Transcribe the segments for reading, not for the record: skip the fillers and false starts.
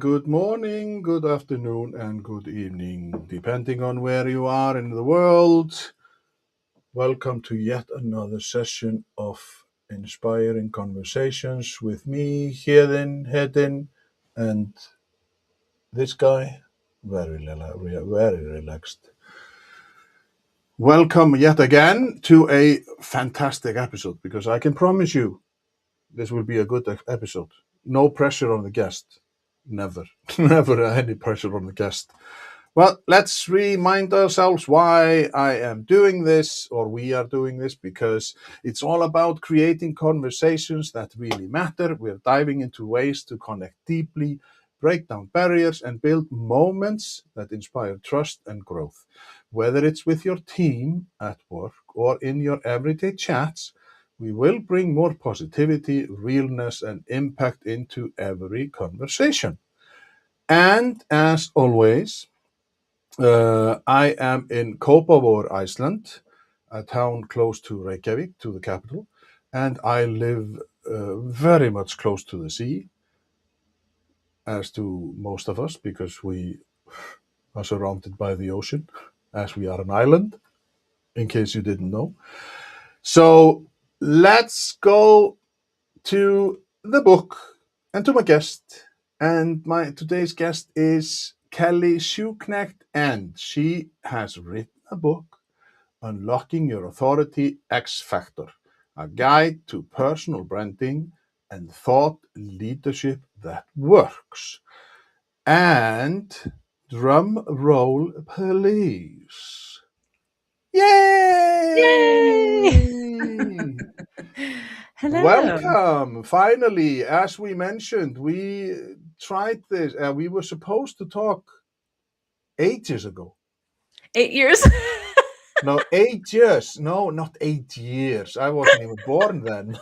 good morning, good afternoon, and good evening, depending on where you are in the world. Welcome to yet another session of inspiring conversations with me, Hedin, and this guy, very relaxed. Welcome yet again to a fantastic episode, because I can promise you this will be a good episode. No pressure on the guest. Never, never any pressure on the guest. Well, let's remind ourselves why I am doing this, or we are doing this, because it's all about creating conversations that really matter. We're diving into ways to connect deeply, break down barriers, and build moments that inspire trust and growth. Whether it's with your team at work or in your everyday chats, we will bring more positivity, realness, and impact into every conversation. And as always, I am in Kópavogur, Iceland, a town close to Reykjavik, to the capital, and I live very much close to the sea, as do most of us, because we are surrounded by the ocean, as we are an island, in case you didn't know. So let's go to the book and to my guest. And my today's guest is Kelly Schuknecht, and she has written a book, Unlocking Your Authority X Factor, a guide to personal branding and thought leadership that works. And drum roll, please. Yay! Hello. Welcome. Finally, as we mentioned, we tried this. We were supposed to talk ages ago. 8 years. No, 8 years. No, not 8 years. I wasn't even born then.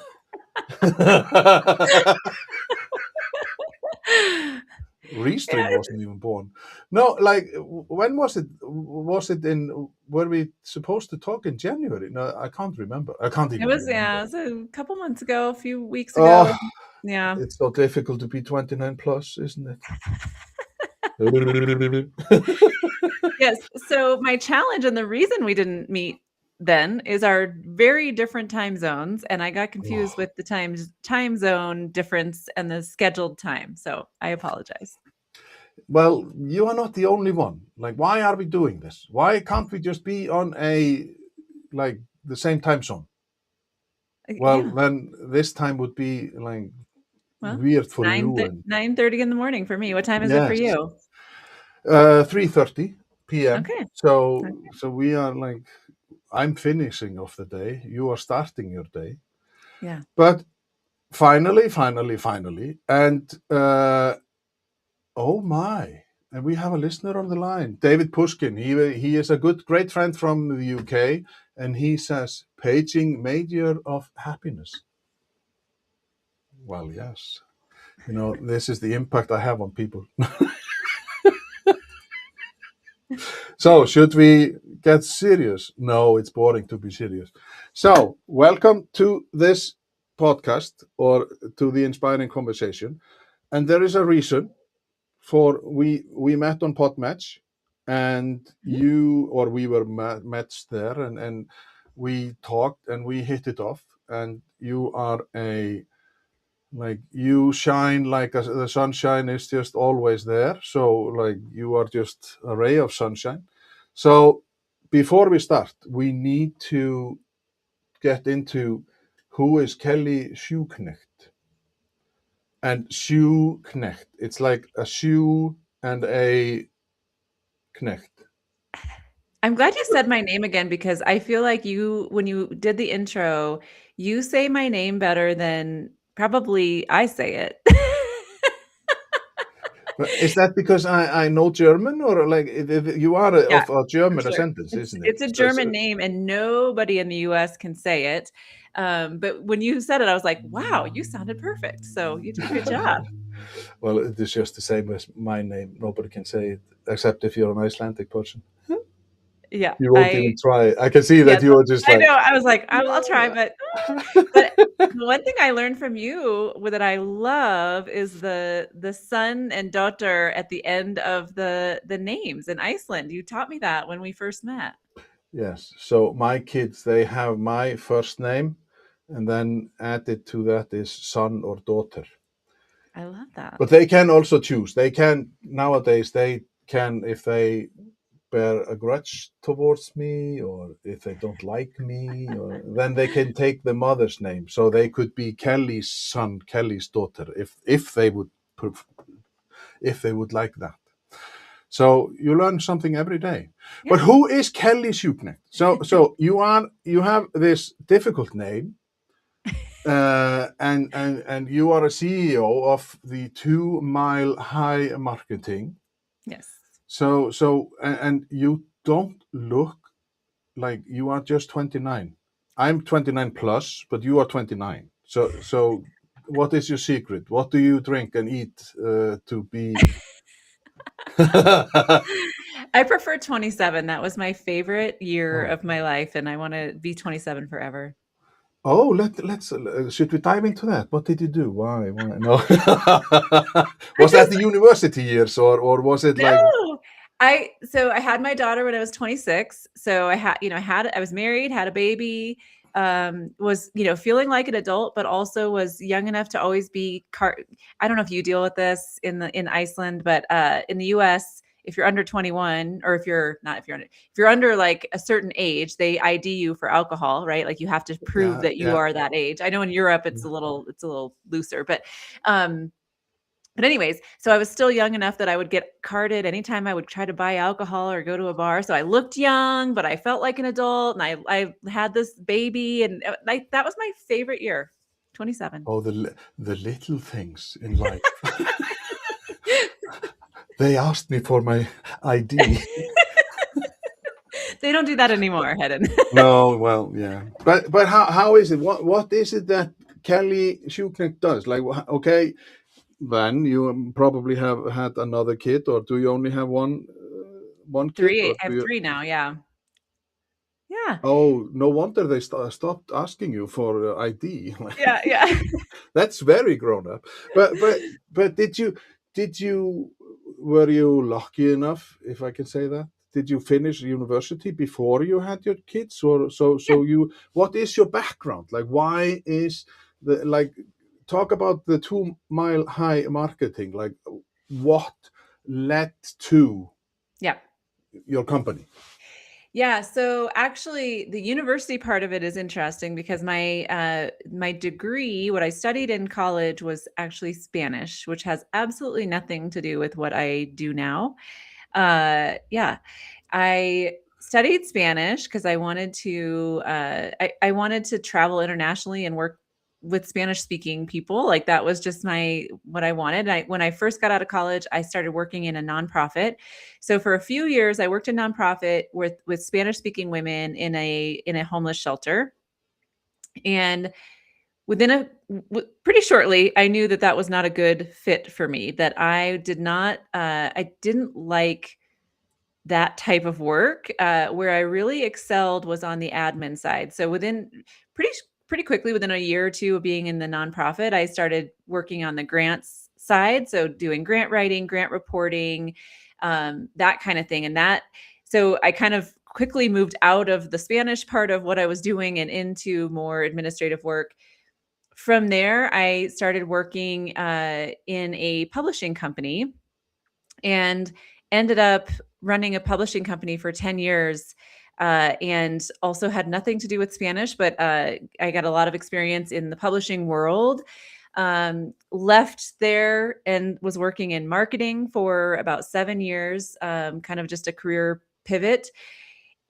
Restream wasn't even born. No, like, when was it? Were we supposed to talk in January? No, I can't remember. I can't even remember. It was a couple months ago, a few weeks ago. Oh, yeah. It's so difficult to be 29 plus, isn't it? Yes. So my challenge, and the reason we didn't meet then, is our very different time zones, and I got confused with the time zone difference and the scheduled time. So I apologize. Well, you are not the only one. Like, why are we doing this? Why can't we just be on the same time zone? Well, then this time would be like weird for you. 9:30 in the morning for me. What time is it for you? 3:30 p.m. Okay. So we are like, I'm finishing off the day. You are starting your day. Yeah. But finally, and oh my. And we have a listener on the line, David Pushkin. He is a great friend from the UK, and he says, paging made year of happiness. Well, yes. This is the impact I have on people. So, should we get serious? No, it's boring to be serious. So, welcome to this podcast, or to the Inspiring Conversation. And there is a reason for we met on Podmatch, and we were matched there, and we talked and we hit it off, and you are you shine like the sunshine is just always there. So like you are just a ray of sunshine. So before we start, we need to get into who is Kelly Schuknecht. And Schuknecht, it's like a shoe and a knecht. I'm glad you said my name again, because I feel like when you did the intro, you say my name better than probably I say it. Is that because I know German, or like you are of a German ascendance, isn't it? It's a German name, and nobody in the US can say it. But when you said it, I was like, wow, you sounded perfect. So you did a good job. Well, it is just the same as my name. Nobody can say it, except if you're an Icelandic person. Yeah, You won't even I try. I can see yeah, that you are just I like, know, I was like, I'll try, but the one thing I learned from you that I love is the son and daughter at the end of the names in Iceland. You taught me that when we first met. yes. So my kids, they have my first name, and then added to that is son or daughter. I love that. But they can also choose. They can nowadays. They can, if they bear a grudge towards me, or if they don't like me, or then they can take the mother's name. So they could be Kelly's son, Kelly's daughter, if they would if they would like that. So you learn something every day. But Yeah. who is Kelly Schuknecht? So you have this difficult name, and you are a CEO of the 2 Mile High Marketing. Yes. And you don't look like you are just 29. I'm 29 plus, but you are 29. So what is your secret? What do you drink and eat to be? I prefer 27. That was my favorite year Oh. of my life, and I want to be 27 forever. Oh, let's should we dive into that? What did you do? Why? No. I Was that just the university years, or was it like? No. I had my daughter when I was 26. So I was married, had a baby, was, feeling like an adult, but also was young enough to always be I don't know if you deal with this in Iceland, but in the US, if you're under 21, or if you're under like a certain age, they ID you for alcohol, right? Like you have to prove Yeah, that you yeah. are that age. I know in Europe it's a little looser, um but anyways, so I was still young enough that I would get carded anytime I would try to buy alcohol or go to a bar. So I looked young, but I felt like an adult, and I had this baby, and that was my favorite year, 27. Oh, the little things in life. They asked me for my ID. They don't do that anymore, Hedden. No, well, yeah, but how is it? What is it that Kelly Schuknecht does? Like, okay, then you probably have had another kid, or do you only have one kid, Three. or I do have you? three now. Yeah. Yeah. Oh, no wonder they stopped asking you for ID. Yeah. Yeah. That's very grown up. But did you were you lucky enough, if I can say that? Did you finish university before you had your kids, or Yeah. you? What is your background? Like, why is the like? Talk about the 2 Mile High Marketing. Like, what led to Yeah. your company? Yeah, so actually the university part of it is interesting because my degree, what I studied in college was actually Spanish, which has absolutely nothing to do with what I do now. Yeah, I studied Spanish because I wanted to travel internationally and work with Spanish speaking people. Like that was just what I wanted. When I first got out of college, I started working in a nonprofit. So for a few years, I worked in nonprofit with Spanish speaking women in a homeless shelter. And pretty shortly, I knew that that was not a good fit for me, that I didn't like that type of work. Where I really excelled was on the admin side. So pretty pretty quickly, within a year or two of being in the nonprofit, I started working on the grants side. So doing grant writing, grant reporting, that kind of thing. So I kind of quickly moved out of the Spanish part of what I was doing and into more administrative work. From there, I started working in a publishing company and ended up running a publishing company for 10 years, and also had nothing to do with Spanish, but I got a lot of experience in the publishing world. Left there and was working in marketing for about 7 years, kind of just a career pivot.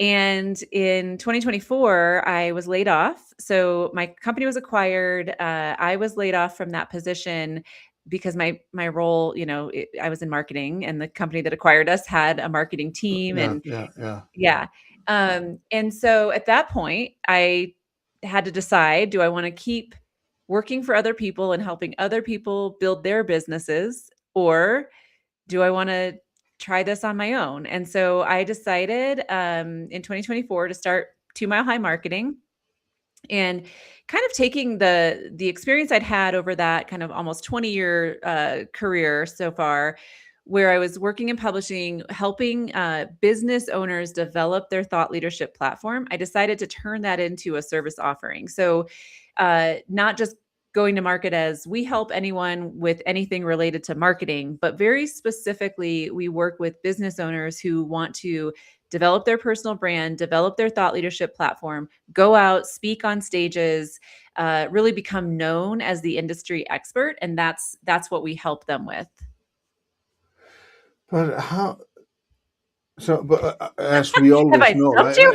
And in 2024, I was laid off. So my company was acquired. I was laid off from that position because my role, I was in marketing, and the company that acquired us had a marketing team, Yeah, and yeah, yeah. yeah. And so at that point, I had to decide, do I want to keep working for other people and helping other people build their businesses, or do I want to try this on my own. And so I decided in 2024 to start 2 Mile High Marketing, and kind of taking the experience I'd had over that kind of almost 20-year career so far, where I was working in publishing, helping business owners develop their thought leadership platform. I decided to turn that into a service offering. So not just going to market as we help anyone with anything related to marketing, but very specifically, we work with business owners who want to develop their personal brand, develop their thought leadership platform, go out, speak on stages, really become known as the industry expert, and that's what we help them with. But how? So, but as we Have always I know, stumped you,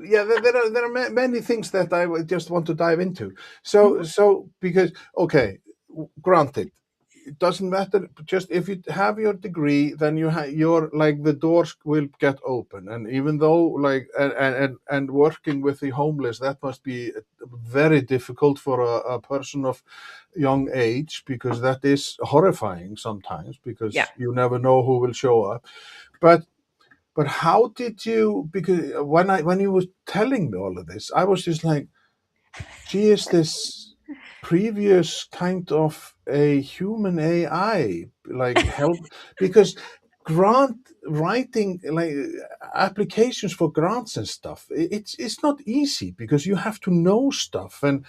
yeah, there are many things that I would just want to dive into. So, Helen? so because okay, granted, it doesn't matter. Just if you have your degree, then you have your like the doors will get open. And even though like and working with the homeless, that must be very difficult for a person of young age, because that is horrifying sometimes, Yeah. because you never know who will show up. But how did you? Because when you were telling me all of this, I was just like, she is this previous kind of a human AI, like help, because grant writing, like applications for grants and stuff, it's not easy, because you have to know stuff, and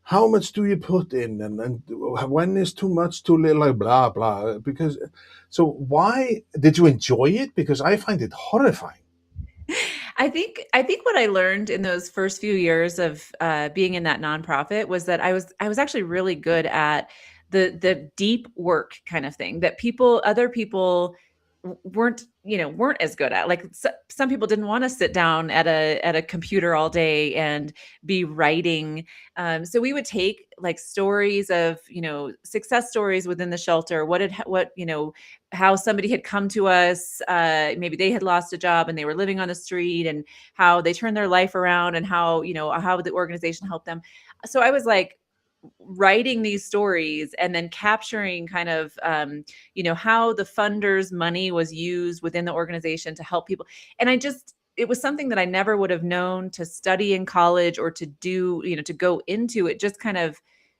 how much do you put in, and when is too much, too little, like blah blah. Because so why did you enjoy it? Because I find it horrifying. I think what I learned in those first few years of being in that nonprofit was that I was actually really good at the deep work kind of thing that other people weren't as good at. Like some people didn't want to sit down at a computer all day and be writing. So we would take like stories of success stories within the shelter. How somebody had come to us. Maybe they had lost a job and they were living on the street, and how they turned their life around, and how the organization helped them. So I was like writing these stories and then capturing kind of how the funders' money was used within the organization to help people. And it was something that I never would have known to study in college or to do, to go into. It just kind of,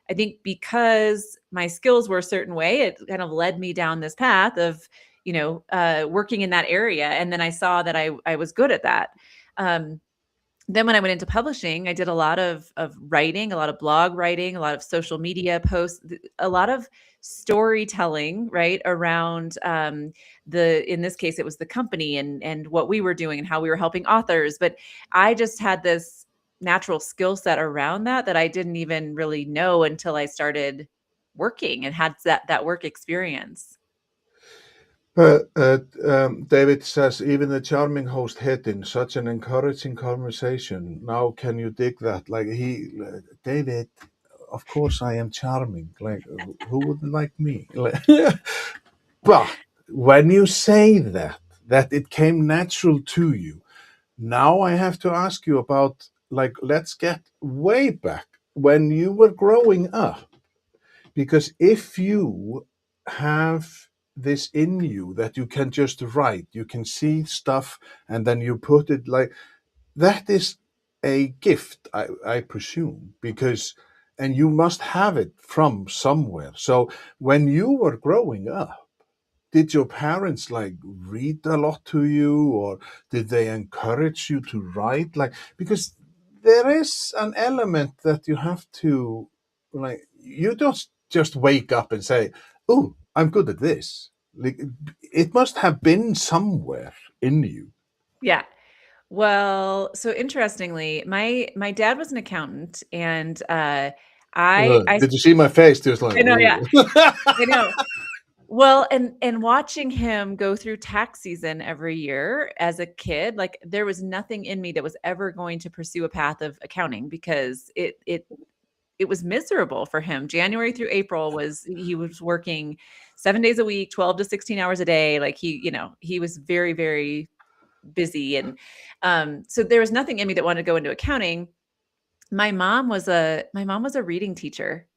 I think, because my skills were a certain way, it kind of led me down this path of working in that area. And then I saw that I was good at that. Then when I went into publishing, I did a lot of writing, a lot of blog writing, a lot of social media posts, a lot of storytelling, right, around in this case, it was the company and what we were doing and how we were helping authors. But I just had this natural skill set around that I didn't even really know until I started working and had that work experience. But David says, even the charming host Hedin, such an encouraging conversation. Now, can you dig that? Like David, of course I am charming. Like, who wouldn't like me? Like, but when you say that it came natural to you, now I have to ask you about, like, let's get way back when you were growing up. Because if you have this in you that you can just write, you can see stuff and then you put it, like, that is a gift, I presume, because, and you must have it from somewhere. So when you were growing up, did your parents like read a lot to you, or did they encourage you to write? Like, because there is an element that you have to, like, you don't just wake up and say, oh, I'm good at this. Like, it must have been somewhere in you. Yeah. Well, so interestingly, my dad was an accountant, and I Did you see my face? Just like, I know, yeah, ooh. I know. Well, and watching him go through tax season every year as a kid, like there was nothing in me that was ever going to pursue a path of accounting, because it was miserable for him. January through April he was working 7 days a week, 12 to 16 hours a day. Like he was very, very busy. And so there was nothing in me that wanted to go into accounting. My mom was a reading teacher.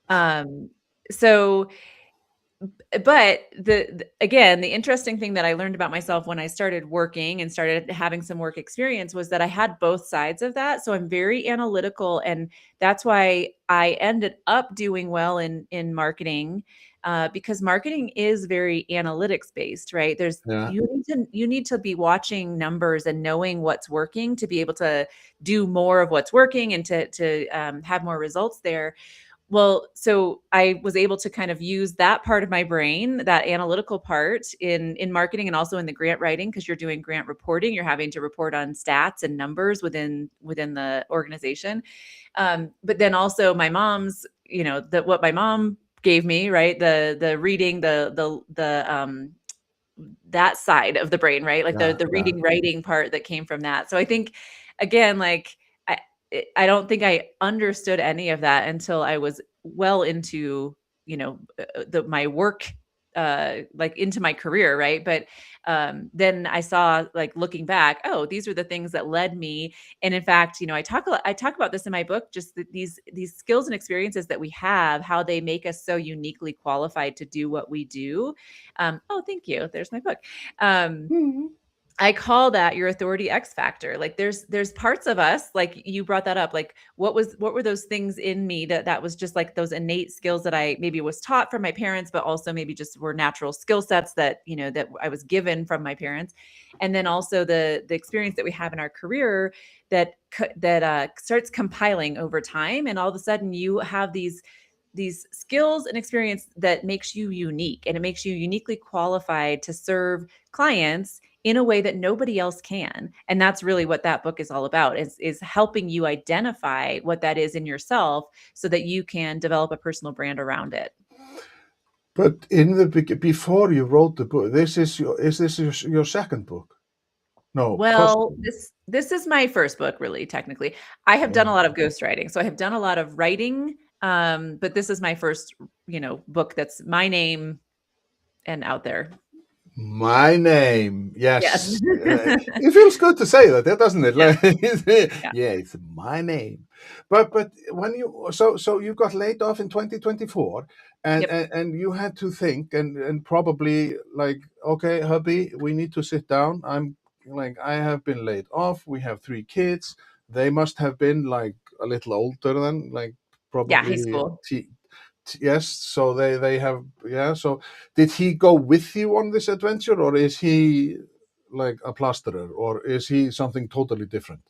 Um, so but again, the interesting thing that I learned about myself when I started working and started having some work experience was that I had both sides of that. So I'm very analytical, and that's why I ended up doing well in marketing, because marketing is very analytics based, right? Yeah. You need to be watching numbers and knowing what's working to be able to do more of what's working and to have more results there. Well, so I was able to kind of use that part of my brain, that analytical part in marketing and also in the grant writing, because you're doing grant reporting, you're having to report on stats and numbers within the organization. But then also my mom's, what my mom gave me, right? The reading, that side of the brain, right? Like Yeah. the Yeah. reading writing part that came from that. So I think, again, like I I don't think I understood any of that until I was well into, the my work, like into my career, right? But then I saw, like, looking back, oh, these are the things that led me. And in fact, I talk about this in my book, just that these skills and experiences that we have, how they make us so uniquely qualified to do what we do. Oh, thank you. There's my book. Um, Mhm. I call that your authority X factor. Like there's parts of us, like you brought that up, like what were those things in me that was just like those innate skills that I maybe was taught from my parents, but also maybe just were natural skill sets that, that I was given from my parents. And then also the experience that we have in our career that starts compiling over time, and all of a sudden you have these skills and experience that makes you unique, and it makes you uniquely qualified to serve clients in a way that nobody else can. And that's really what that book is all about, is helping you identify what that is in yourself so that you can develop a personal brand around it. But before you wrote the book, is this your second book? No, first Well, book. this is my first book, really, technically. I have done a Yeah. lot of ghostwriting. So I have done a lot of writing, but this is my first, book that's my name and out there. My name, Yes. yes. It feels good to say that, doesn't it? Yeah. Like, Yeah. yeah, it's my name. But when so you got laid off in 2024, and Yep. and you had to think and probably like, okay, hubby, we need to sit down. I'm like, I have been laid off. We have 3 kids. They must have been like a little older than like Yeah. High probably school. yes, so they have, yeah. So did he go with you on this adventure, or is he like a plasterer, or is he something totally different?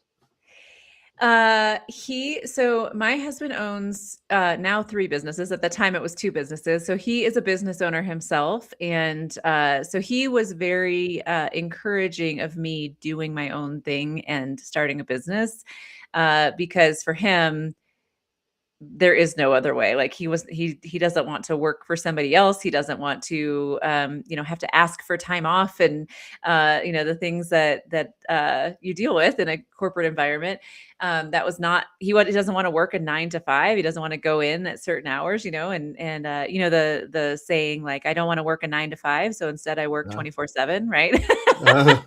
So my husband owns now 3 businesses. At the time it was 2 businesses. So he is a business owner himself. And so he was very encouraging of me doing my own thing and starting a business, because for him, there is no other way. Like he doesn't want to work for somebody else. He doesn't want to, have to ask for time off, and the things that you deal with in a corporate environment. That was not he doesn't want to work a 9 to 5. He doesn't want to go in at certain hours, and the saying, like, I don't want to work a 9 to 5, so instead I work Yeah. 24/7, right? Uh,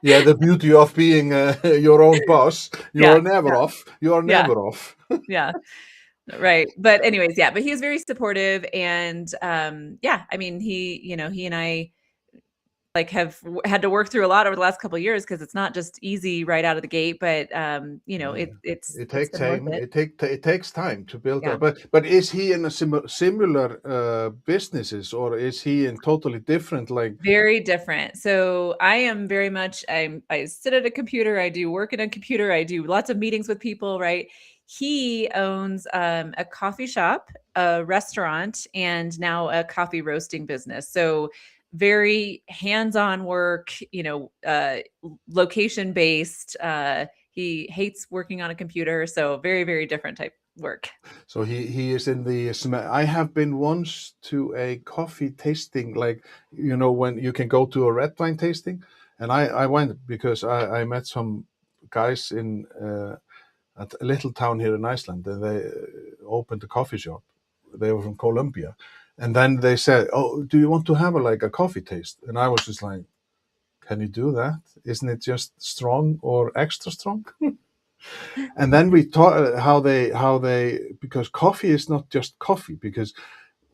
yeah, the beauty of being your own boss, you are Yeah, never yeah, off. You are yeah, never off. yeah. Right. But anyways, yeah, but he was very supportive, and yeah, I mean, he and I, like, have had to work through a lot over the last couple of years, because it's not just easy right out of the gate, but Yeah. It it's takes been worth time. it. It takes time to build Yeah. up. But is he in a similar businesses, or is he in totally different? Like, Very different. So I am very much I sit at a computer, I do work at a computer, I do lots of meetings with people, right? He owns a coffee shop, a restaurant, and now a coffee roasting business. So very hands-on work, location based. He hates working on a computer, so very, very different type work. so he is in the I have been once to a coffee tasting, like, when you can go to a red wine tasting, and I went because I met some guys in at a little town here in Iceland, and they opened a coffee shop. They were from Colombia, and then they said, "Oh, do you want to have like a coffee taste?" And I was just like, "Can you do that? Isn't it just strong or extra strong?" And then we taught how they because coffee is not just coffee, because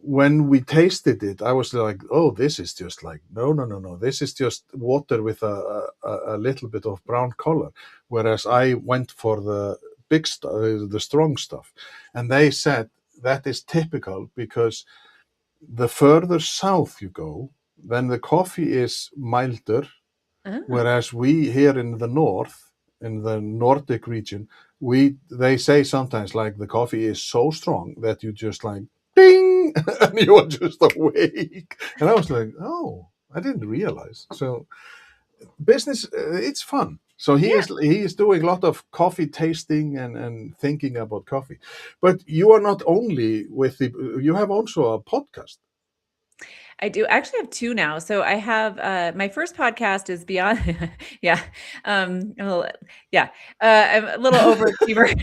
when we tasted it, I was like, oh, this is just like, no. This is just water with a little bit of brown color. Whereas I went for the big stuff, the strong stuff. And they said that is typical because the further south you go, then the coffee is milder. Oh. Whereas we here in the north, in the Nordic region, they say sometimes like the coffee is so strong that you just like ding and you are just awake. And I was like, oh, I didn't realize. So business, it's fun. So he is doing a lot of coffee tasting and thinking about coffee. But you are not only with you have also a podcast. I do actually have two now. So I have my first podcast is Beyond. Yeah. I'm a little overachiever.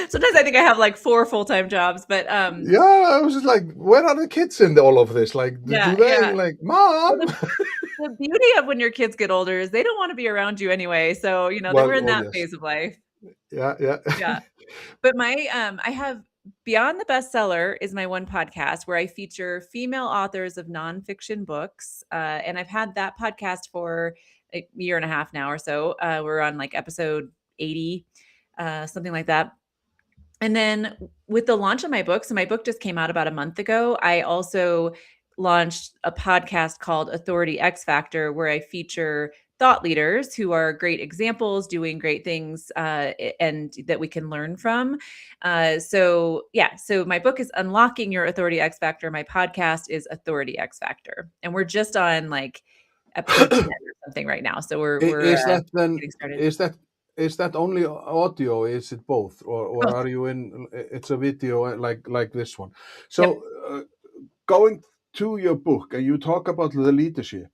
Sometimes I think I have like 4 full-time jobs, but Yeah, I was just like, where are the kids in all of this? Like, do they like, Mom? Well, the beauty of when your kids get older is they don't want to be around you anyway. So, they were in that phase of life. Yeah. But I have Beyond the Bestseller is my one podcast where I feature female authors of nonfiction books. And I've had that podcast for a year and a half now or so. We're on like episode 80, something like that. And then with the launch of my book, so my book just came out about a month ago. I also launched a podcast called Authority X Factor, where I feature thought leaders who are great examples, doing great things, and that we can learn from. So my book is Unlocking Your Authority X Factor. My podcast is Authority X Factor, and we're just on like episode 10 or something right now. So we're getting started. Is that only audio? Is it both, or Both. are you in? It's a video like this one. So going to your book, and you talk about the leadership.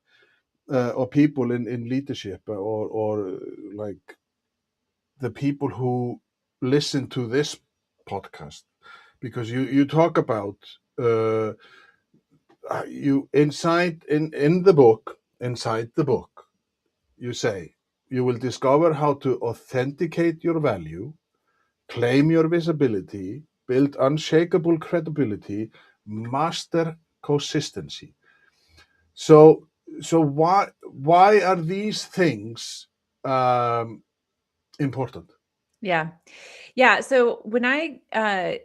Or people in leadership, or like the people who listen to this podcast, because you talk about you inside in the book, inside the book, you say you will discover how to authenticate your value, claim your visibility, build unshakable credibility, master consistency. So why are these things important? Yeah. So when I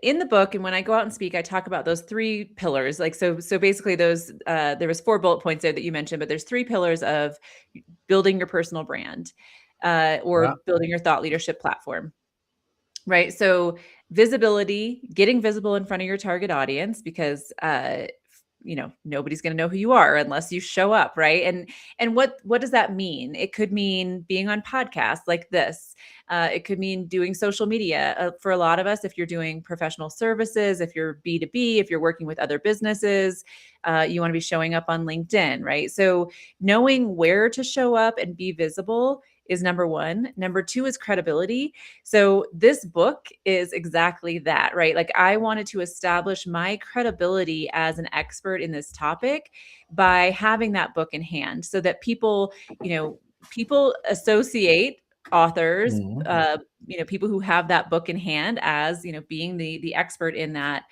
in the book and when I go out and speak, I talk about those 3 pillars. Like so basically those there was 4 bullet points there that you mentioned, but there's 3 pillars of building your personal brand or building your thought leadership platform. Right. So visibility, getting visible in front of your target audience, because nobody's going to know who you are unless you show up, right? And what does that mean? It could mean being on podcasts like this. It could mean doing social media. For a lot of us, if you're doing professional services, if you're B2B, if you're working with other businesses, you want to be showing up on LinkedIn, right? So knowing where to show up and be visible is number 1. Number 2 is credibility. So this book is exactly that, right? Like I wanted to establish my credibility as an expert in this topic by having that book in hand so that people associate authors, people who have that book in hand as, being the expert in that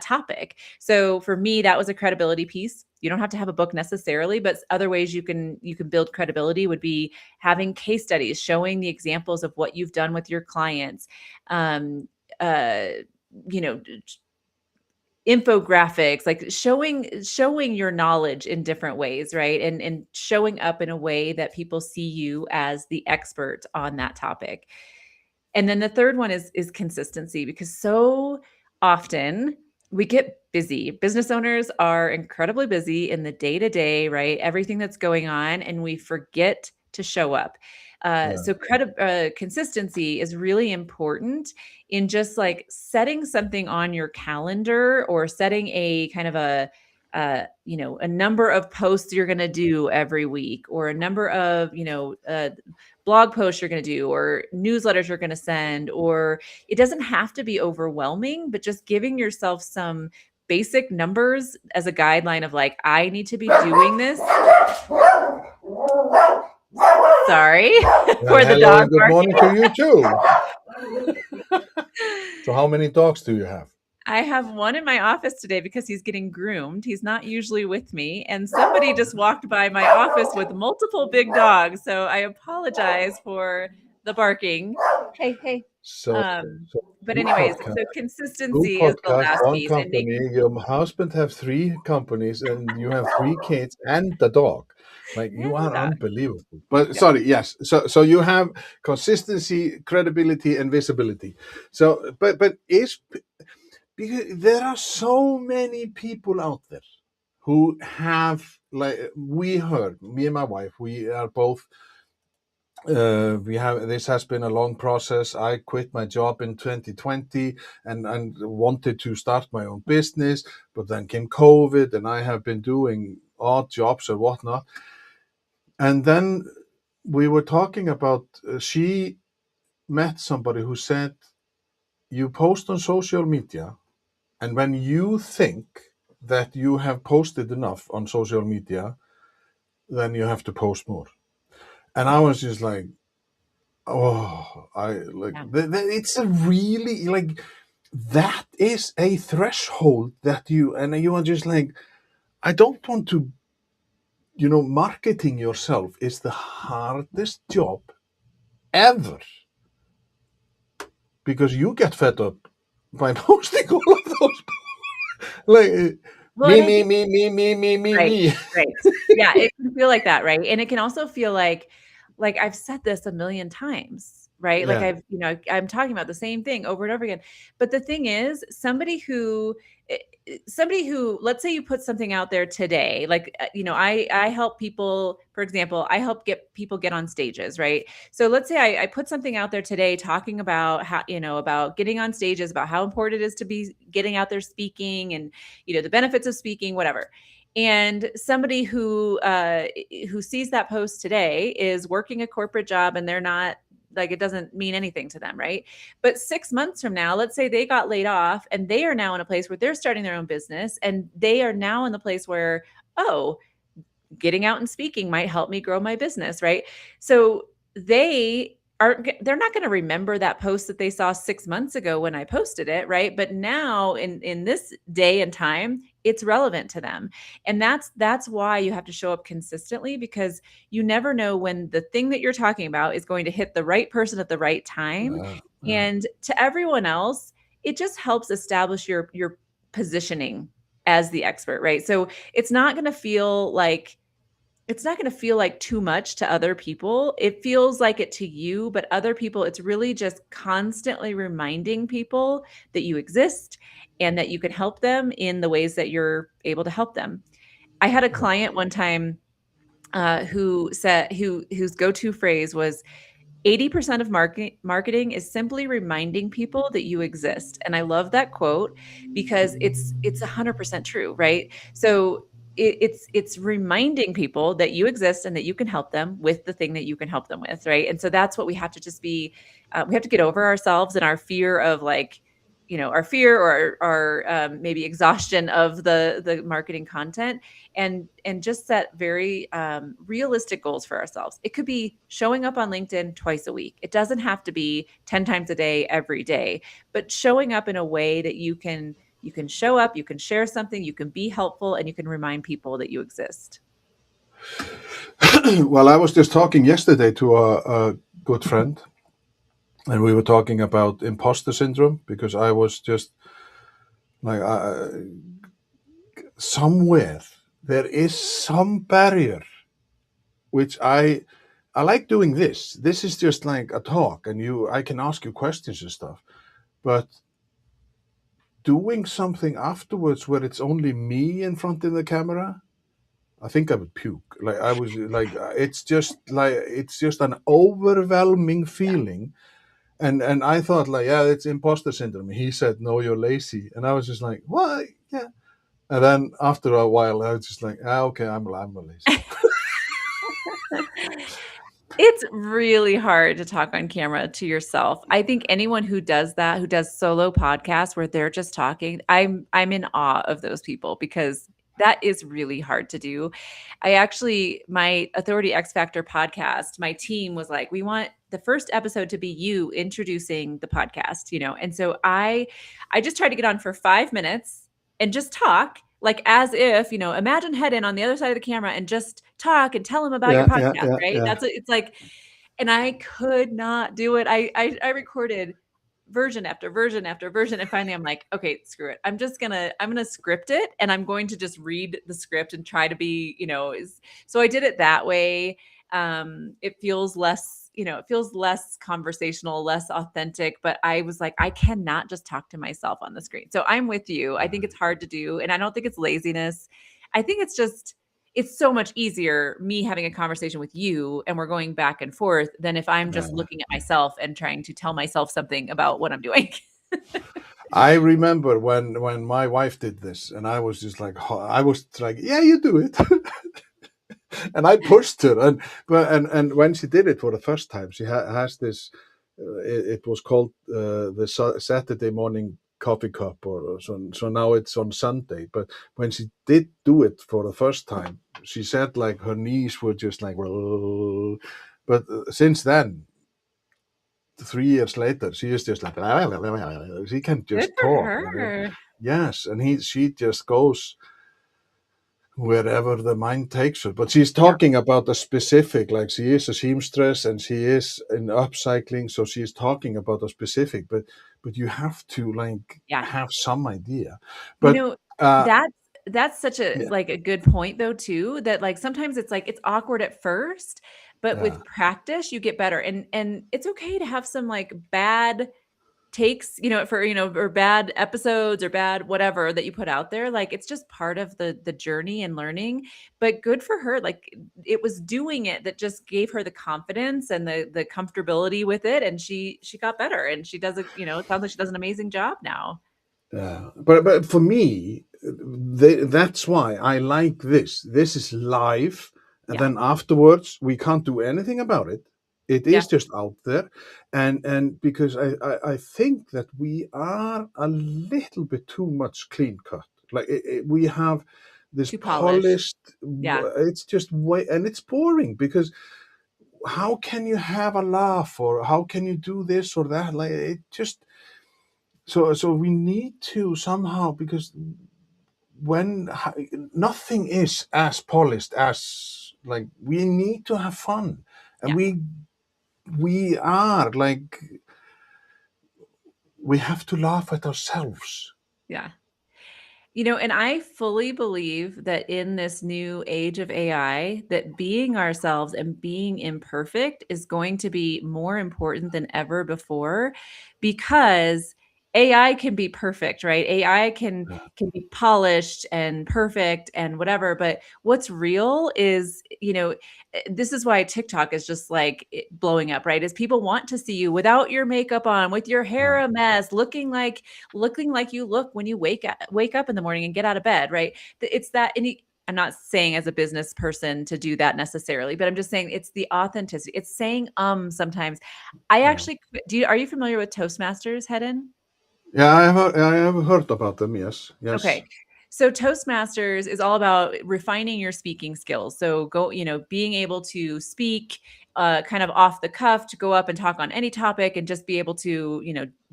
topic. So for me, that was a credibility piece. You don't have to have a book necessarily, but other ways you can build credibility would be having case studies, showing the examples of what you've done with your clients, infographics, like showing your knowledge in different ways, right? And showing up in a way that people see you as the expert on that topic. And then the third one is consistency, because so often we get busy. Business owners are incredibly busy in the day-to-day, right? Everything that's going on, and we forget to show up. So consistency is really important in just like setting something on your calendar, or setting a kind of a number of posts you're going to do every week, or a number of, blog posts you're going to do, or newsletters you're going to send. Or it doesn't have to be overwhelming, but just giving yourself some basic numbers as a guideline of like, I need to be doing this. Sorry for the dog. Good morning to you too. So how many dogs do you have? I have one in my office today because he's getting groomed. He's not usually with me. And somebody just walked by my office with multiple big dogs. So I apologize for the barking. Hey, hey. So, Um, so but two anyways, podcasts, so two consistency is the podcasts, last one piece and company. making Your husband have three companies, and you have three kids and the dog. Like you and the are dog. unbelievable. But Yeah. sorry, yes. So you have consistency, credibility, and visibility. So, but is because there are so many people out there who have, like we heard, me and my wife, we are both, we have, this has been a long process. I quit my job in 2020 and wanted to start my own business, but then came COVID and I have been doing odd jobs or whatnot. And then we were talking about, she met somebody who said, you post on social media, and when you think that you have posted enough on social media, then you have to post more. And I was just like, oh, I like Yeah. it's a really, like, that is a threshold that you, and you are just like, I don't want to, marketing yourself is the hardest job ever, because you get fed up by posting all of those, like, Well, me, and I me, think me, me, me, me, me, right, me. right. Yeah, it can feel like that, right? And it can also feel like I've said this a million times, right? Like Yeah. I'm talking about the same thing over and over again. But the thing is, somebody who, let's say you put something out there today, like I help people, for example, I help get people get on stages, right? So let's say I put something out there today talking about how, about getting on stages, about how important it is to be getting out there speaking and the benefits of speaking, whatever. And somebody who sees that post today is working a corporate job and they're not, like, it doesn't mean anything to them, right? But 6 months from now, let's say they got laid off and they are now in a place where they're starting their own business, and they are now in the place where, oh, getting out and speaking might help me grow my business, right? So they're not going to remember that post that they saw 6 months ago when I posted it, right? But now in this day and time, it's relevant to them. And that's why you have to show up consistently, because you never know when the thing that you're talking about is going to hit the right person at the right time. Uh, uh, And to everyone else, it just helps establish your positioning as the expert, right? So it's not going to feel like it's not going to feel like too much to other people. It feels like it to you, but other people, it's really just constantly reminding people that you exist and that you can help them in the ways that you're able to help them. I had a client one time whose go-to phrase was, 80% of marketing is simply reminding people that you exist. And I love that quote because it's 100% true, right? So it's reminding people that you exist and that you can help them with the thing that you can help them with, right? And so that's what we have to just be. We have to get over ourselves and our fear of, like, our fear or our maybe exhaustion of the marketing content, and just set very realistic goals for ourselves. It could be showing up on LinkedIn twice a week. It doesn't have to be 10 times a day every day, but showing up in a way that you can show up, you can share something, you can be helpful, and you can remind people that you exist. well, I was just talking yesterday to a good friend, and we were talking about imposter syndrome, because I was just like, somewhere there is some barrier, which I like doing this. This is just like a talk, and I can ask you questions and stuff. But doing something afterwards where it's only me in front of the camera, I think I would puke. Like, I was like, it's just an overwhelming feeling. And I thought, like, yeah, it's imposter syndrome. He said, no, you're lazy. And I was just like, what? Yeah. And then after a while, I was just like, okay, I'm lazy. It's really hard to talk on camera to yourself. I think anyone who does that, who does solo podcasts where they're just talking, I'm in awe of those people, because That is really hard to do. My Authority X Factor podcast, my team was like, we want the first episode to be you introducing the podcast, And so I just tried to get on for 5 minutes and just talk like as if, imagine head in on the other side of the camera and just talk and tell them about your Yeah, yeah, podcast, yeah, right? yeah. It's like, and I could not do it. I recorded version after version after version, and finally I'm like, okay, screw it, I'm gonna script it, and I'm going to just read the script and try to be, so I did it that way. It feels less, it feels less conversational, less authentic, but I was like, I cannot just talk to myself on the screen. So I'm with you. I think it's hard to do, and I don't think it's laziness. I think it's so much easier me having a conversation with you and we're going back and forth than if I'm just Yeah. looking at myself and trying to tell myself something about what I'm doing. I remember when my wife did this, and I was just like, yeah, you do it. And I pushed her, and when she did it for the first time, she has this. It was called the Saturday morning coffee cup, or so. So now it's on Sunday. But when she did do it for the first time, she said like her knees were just like. "Whoa." But since then, 3 years later, she is just like she can Good just for talk. her. Yes, and she just goes wherever the mind takes her. But she's Yeah. talking about a specific, like she is a seamstress and she is in upcycling, so she's talking about a specific. But you have to like Yeah. have some idea. You But know, uh, that's such a yeah, like a good point though too, that like sometimes it's like it's awkward at first, but yeah, with practice you get better. And it's okay to have some like bad takes, for, or bad episodes or bad whatever that you put out there. Like it's just part of the journey and learning. But good for her. Like it was doing it that just gave her the confidence and the comfortability with it. And she got better and she does it sounds like she does an amazing job now. yeah. But for me, that's why I like this. This is live, and Yeah. then afterwards we can't do anything about it. It Yeah. is just out there, and because I think that we are a little bit too much clean cut. Like we have this Too polished. polished. Yeah. It's just way, and it's boring because how can you have a laugh, or how can you do this or that? Like it just. So we need to somehow, because when nothing is as polished as, like, we need to have fun, and Yeah. we are like, we have to laugh at ourselves. Yeah. And I fully believe that in this new age of AI, that being ourselves and being imperfect is going to be more important than ever before, because AI can be perfect, right? AI can be polished and perfect and whatever, but what's real is, this is why TikTok is just like blowing up, right? Is people want to see you without your makeup on, with your hair Yeah, a mess, looking like you look when you wake up in the morning and get out of bed, right? It's that, I'm not saying as a business person to do that necessarily, but I'm just saying it's the authenticity. It's saying sometimes. I yeah, actually are you familiar with Toastmasters, Hedden? yeah. I have heard about them. Yes, yes. Okay. So Toastmasters is all about refining your speaking skills. So being able to speak kind of off the cuff, to go up and talk on any topic and just be able to,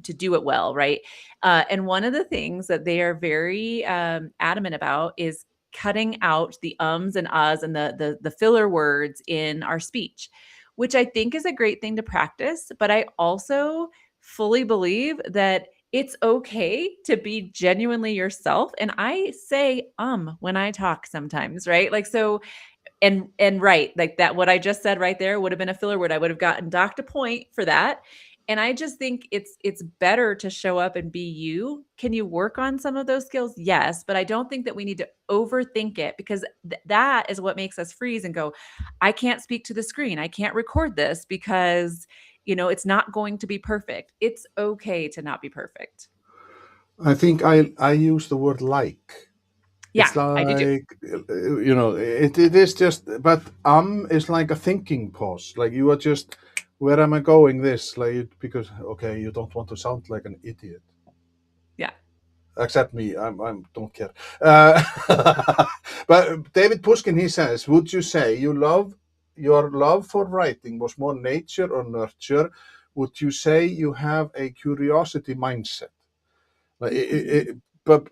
to do it well, right? And one of the things that they are very adamant about is cutting out the ums and ahs and the filler words in our speech, which I think is a great thing to practice. But I also fully believe that it's okay to be genuinely yourself. And I say when I talk sometimes, right? Like so, and right, like that, what I just said right there would have been a filler word. I would have gotten docked a point for that. And I just think it's better to show up and be you. Can you work on some of those skills? Yes, but I don't think that we need to overthink it, because that is what makes us freeze and go, I can't speak to the screen. I can't record this because it's not going to be perfect. It's okay to not be perfect. I think I use the word like. Yeah, It's I do too. like, it is just, but is like a thinking pause. Like you are just, where am I going? This, like, because okay, you don't want to sound like an idiot. Yeah. Except me, I'm don't care. But David Pushkin, he says, would you say your love for writing was more nature or nurture? Would you say you have a curiosity mindset? Like, but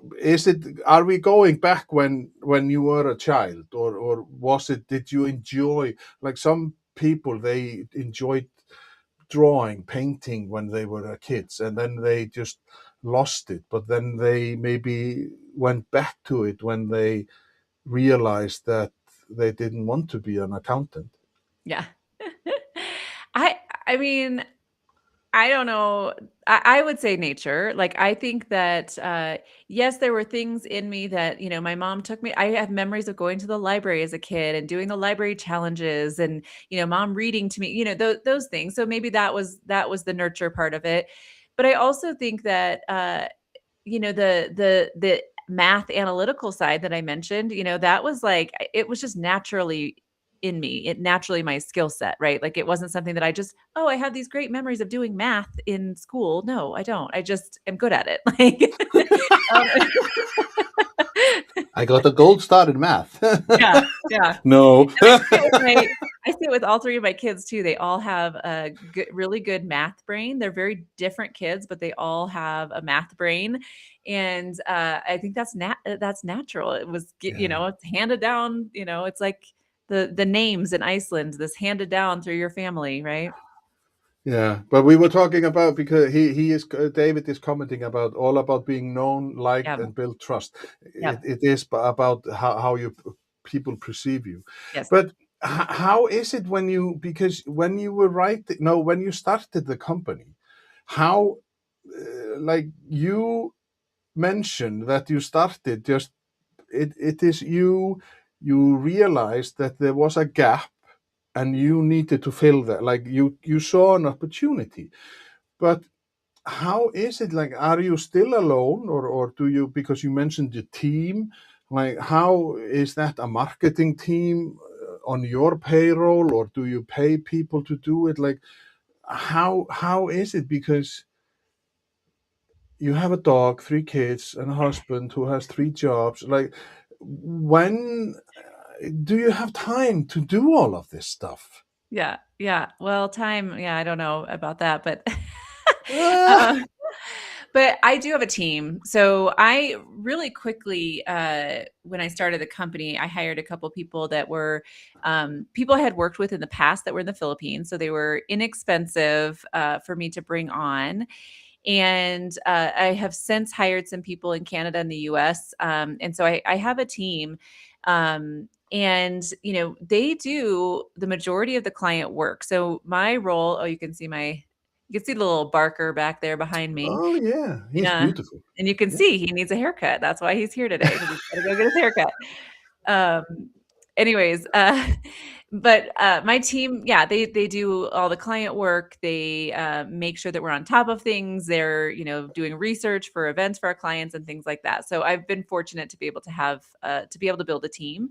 are we going back when you were a child, or was it, did you enjoy, like some people, they enjoyed drawing, painting when they were kids, and then they just lost it, but then they maybe went back to it when they realized that they didn't want to be an accountant. Yeah. I I mean, I don't know. I would say nature. Like, I think that, yes, there were things in me that, my mom took me. I have memories of going to the library as a kid and doing the library challenges and, mom reading to me, those things. So maybe that was the nurture part of it. But I also think that, the math analytical side that I mentioned, that was like, it was just naturally in me. It naturally my skill set, right? Like, it wasn't something that I just, oh, I have these great memories of doing math in school. No, I don't. I just am good at it. Like, um, I got a gold star in math. yeah, yeah. No. And I see it with all 3 of my kids too. They all have a really good math brain. They're very different kids, but they all have a math brain, and, I think that's natural. It was Yeah. it's handed down, it's like the names in Iceland, this handed down through your family, right? Yeah, but we were talking about, because he is David is commenting about all about being known, liked, Yeah, and build trust. yeah, It is about how people perceive you. yes, But how is it when because when you were writing, no, when you started the company, how, like you mentioned that you started just, it is you realized that there was a gap and you needed to fill that, like you saw an opportunity. But how is it, like, are you still alone, or do you, because you mentioned the team, like how is that, a marketing team on your payroll, or do you pay people to do it? Like, how is it, because you have a dog, 3 kids, and a husband who has 3 jobs, like when do you have time to do all of this stuff? yeah, yeah. Well, time, yeah, I don't know about that, but Ah, um But I do have a team. So I really quickly, when I started the company, I hired a couple people that were people I had worked with in the past that were in the Philippines. So they were inexpensive for me to bring on. And I have since hired some people in Canada and the US. And so I have a team. And they do the majority of the client work. So my role, oh, you can see the little Barker back there behind me. oh yeah, he's Yeah, beautiful. and you can Yeah. see he needs a haircut. That's why he's here today, because he's gotta go get his haircut. Um, anyways, but, my team, yeah, they do all the client work. They, make sure that we're on top of things. They're, doing research for events for our clients and things like that. So I've been fortunate to be able to have, to be able to build a team.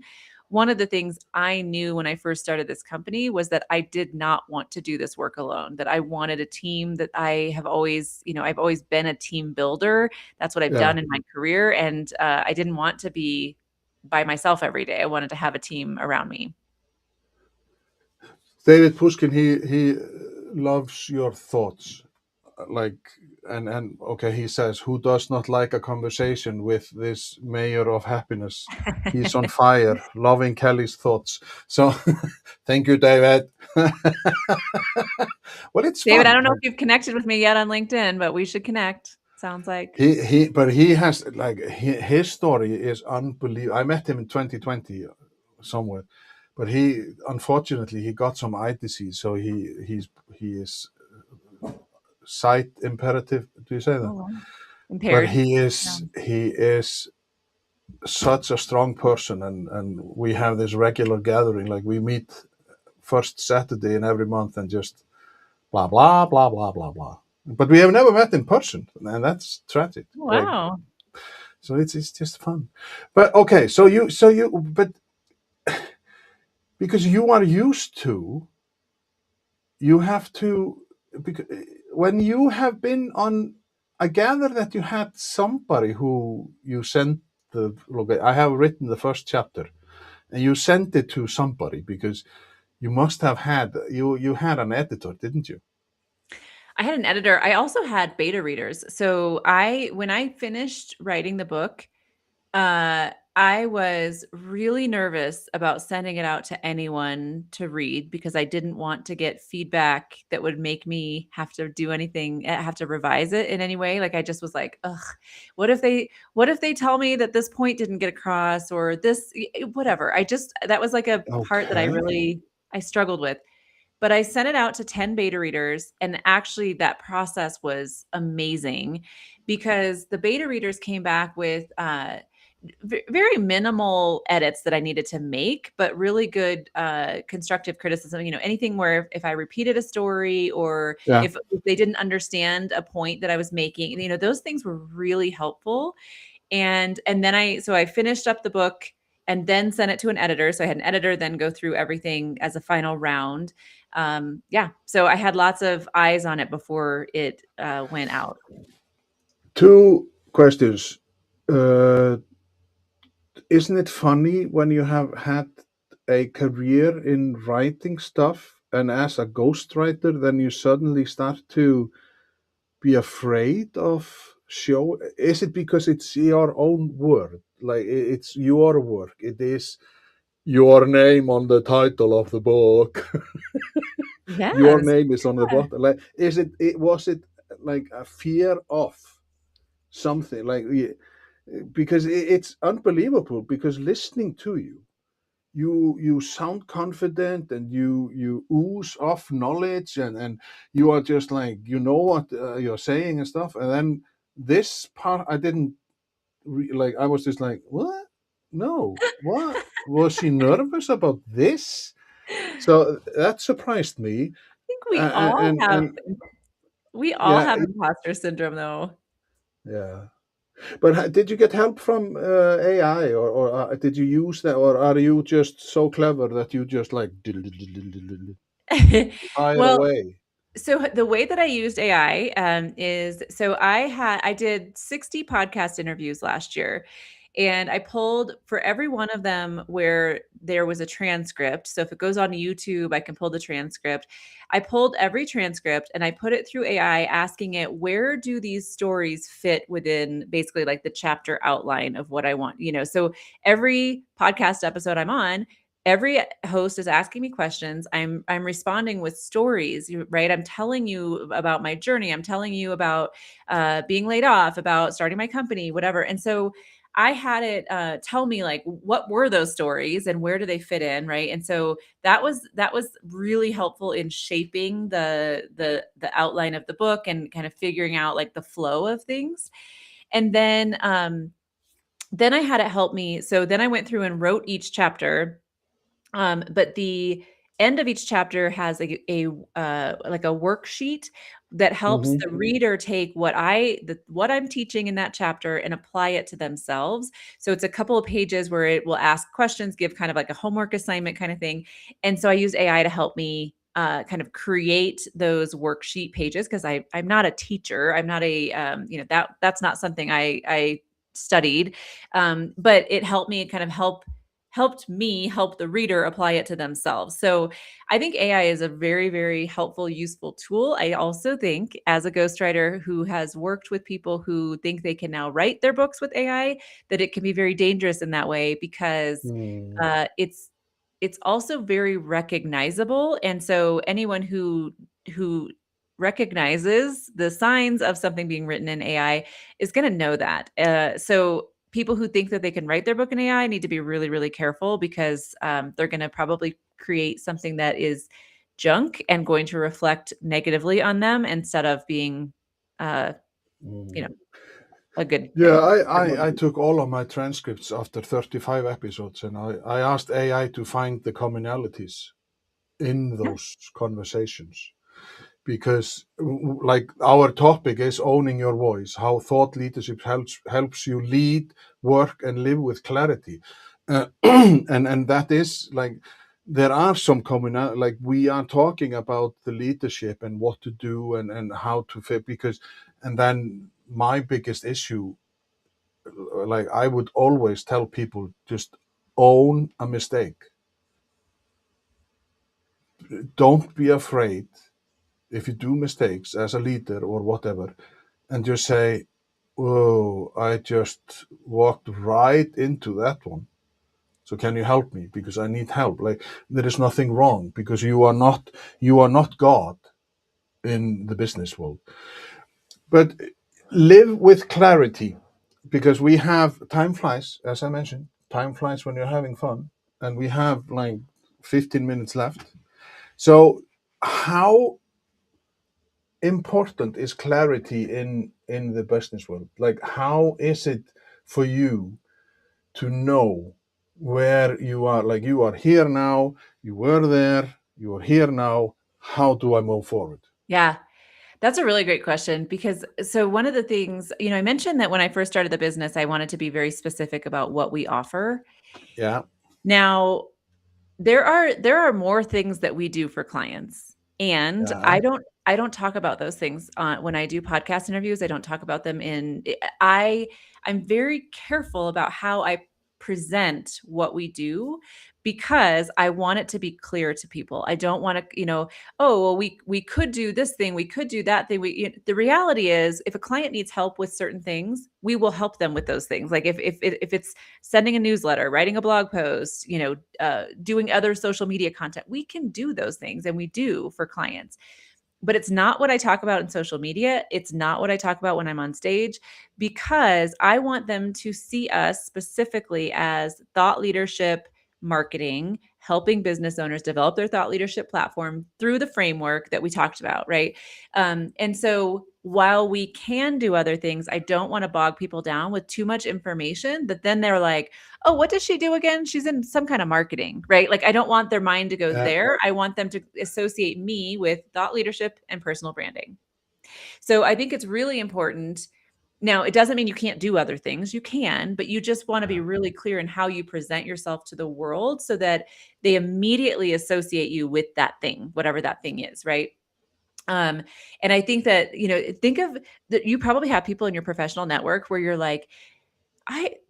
One of the things I knew when I first started this company was that I did not want to do this work alone, that I wanted a team, that I have always, I've always been a team builder. That's what I've Yeah. done in my career, and, I didn't want to be by myself every day. I wanted to have a team around me. David Pushkin, he loves your thoughts. Like, and okay, he says, who does not like a conversation with this mayor of happiness? He's on fire, loving Kelly's thoughts. So, thank you, David. Well, it's David, I fun. don't know if Like, you've connected with me yet on LinkedIn, but we should connect. Sounds like. but he has, like, his story is unbelievable. I met him in 2020 somewhere, but he, unfortunately, he got some eye disease, so he is sight imperative. Do you say Oh, that? wow. But Impaired. Yeah. he is such a strong person, and we have this regular gathering. Like, we meet first Saturday in every month and just blah blah blah blah blah blah. But we have never met in person, and that's tragic. Like, Wow. so it's just fun. But okay, but because you are used to, you have to, because when you have been on I gather that you had somebody who you sent the look. I have written the first chapter, and you sent it to somebody because you must have had you had an editor, didn't you? I had an editor. I also had beta readers. So when I finished writing the book, I was really nervous about sending it out to anyone to read because I didn't want to get feedback that would make me have to do anything, have to revise it in any way. Like I just was like, ugh, what if they tell me that this point didn't get across or this, whatever. That was like a part that Okay. I struggled with. But I sent it out to 10 beta readers, and actually that process was amazing because the beta readers came back with very minimal edits that I needed to make, but really good constructive criticism. Anything where if I repeated a story or Yeah. if they didn't understand a point that I was making, those things were really helpful. And then I finished up the book and then sent it to an editor. So I had an editor then go through everything as a final round. Yeah, so I had lots of eyes on it before it went out. Two questions. Uh, isn't it funny when you have had a career in writing stuff and as a ghostwriter, then you suddenly start to be afraid of show? Is it because it's your own word? Like it's your work. It is your name on the title of the book. Your Yes. name is on the Yeah. bottom. Like, was it like a fear of something? Like, because it's unbelievable. Because listening to you, you sound confident and you ooze off knowledge and you are just like what you're saying and stuff. And then this part, I didn't like. I was just like, what? No, what? Was she nervous about this? So that surprised me. think And we all yeah, have imposter syndrome though. yeah. But did you get help from AI, or did you use that, or are you just so clever that you just like fire Well, away? so the way that I used AI is so I did 60 podcast interviews last year, and I pulled for every one of them where there was a transcript. So if it goes on YouTube, I can pull the transcript. I pulled every transcript and I put it through AI, asking it where do these stories fit within basically like the chapter outline of what I want. So every podcast episode I'm on, every host is asking me questions. I'm responding with stories, right? I'm telling you about my journey. I'm telling you about being laid off, about starting my company, whatever. And so I had it tell me like what were those stories and where do they fit in, right? And so that was really helpful in shaping the outline of the book and kind of figuring out like the flow of things. And then I had it help me. So then I went through and wrote each chapter, but the end of each chapter has like a worksheet that helps Hmm. the reader take what I'm teaching in that chapter and apply it to themselves. So it's a couple of pages where it will ask questions, give kind of like a homework assignment kind of thing. And so I used AI to help me kind of create those worksheet pages because I'm not a teacher. I'm not that's not something I studied, but it helped me kind of helped me help the reader apply it to themselves. So I think AI is a very, very helpful, useful tool. I also think, as a ghostwriter who has worked with people who think they can now write their books with AI, that it can be very dangerous in that way because Mm. it's also very recognizable. And so anyone who recognizes the signs of something being written in AI is going to know that. So people who think that they can write their book in AI need to be really, really careful because they're going to probably create something that is junk and going to reflect negatively on them instead of being, uh, you know, Mm. a good Yeah, thing. I took all of my transcripts after 35 episodes, and I asked AI to find the commonalities in Yeah. those conversations. Because like our topic is owning your voice, how thought leadership helps you lead, work, and live with clarity. And that is like there are some common, like we are talking about the leadership and what to do and how to fit, because and then my biggest issue, like I would always tell people, just own a mistake. Don't be afraid if you do mistakes as a leader or whatever, and just say, "Oh, I just walked right into that one. So can you help me because I need help?" Like there is nothing wrong because you are not God in the business world. But live with clarity because we have time flies, as I mentioned. Time flies when you're having fun, and we have like 15 minutes left. So how important is clarity in the business world? Like how is it for you to know where you are? Like you are here now, you were there, you are here now. How do I move forward? Yeah. That's a really great question because so one of the things, I mentioned that when I first started the business, I wanted to be very specific about what we offer. Yeah, Now, there are more things that we do for clients, and yeah, I don't talk about those things when I do podcast interviews. I don't talk about them I'm very careful about how I present what we do because I want it to be clear to people. I don't want to, oh, well, we could do this thing, we could do that thing. The reality is, if a client needs help with certain things, we will help them with those things. Like if it's sending a newsletter, writing a blog post, doing other social media content, we can do those things, and we do for clients. But it's not what I talk about in social media. It's not what I talk about when I'm on stage, because I want them to see us specifically as thought leadership marketing, helping business owners develop their thought leadership platform through the framework that we talked about, right? And so while we can do other things, I don't want to bog people down with too much information that then they're like, oh, what does she do again? She's in some kind of marketing, right? Like I don't want their mind to go yeah, there. I want them to associate me with thought leadership and personal branding. So I think it's really important. Now, it doesn't mean you can't do other things. You can, but you just want to be yeah. really clear in how you present yourself to the world so that they immediately associate you with that thing, whatever that thing is, right? Um, and I think that, think of that you probably have people in your professional network where you're like,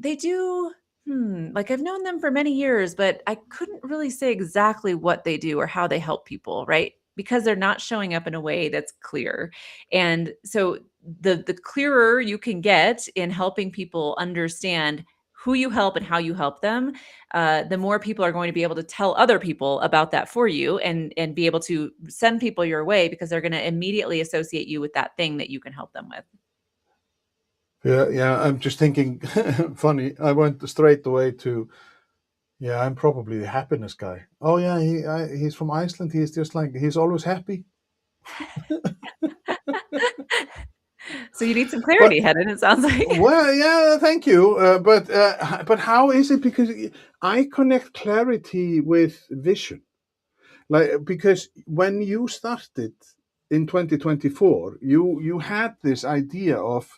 they do, like I've known them for many years, but I couldn't really say exactly what they do or how they help people, right? Because they're not showing up in a way that's clear. And so the clearer you can get in helping people understand who you help and how you help them, the more people are going to be able to tell other people about that for you, and be able to send people your way because they're going to immediately associate you with that thing that you can help them with. Yeah, yeah. I'm just thinking, funny. I went straight away to, yeah, I'm probably the happiness guy. Oh yeah, he's from Iceland. He's just like he's always happy. So you need some But clarity, Hedden, it sounds like. well, yeah, thank you. But how is it? Because I connect clarity with vision. Like because when you started in 2024, you had this idea of,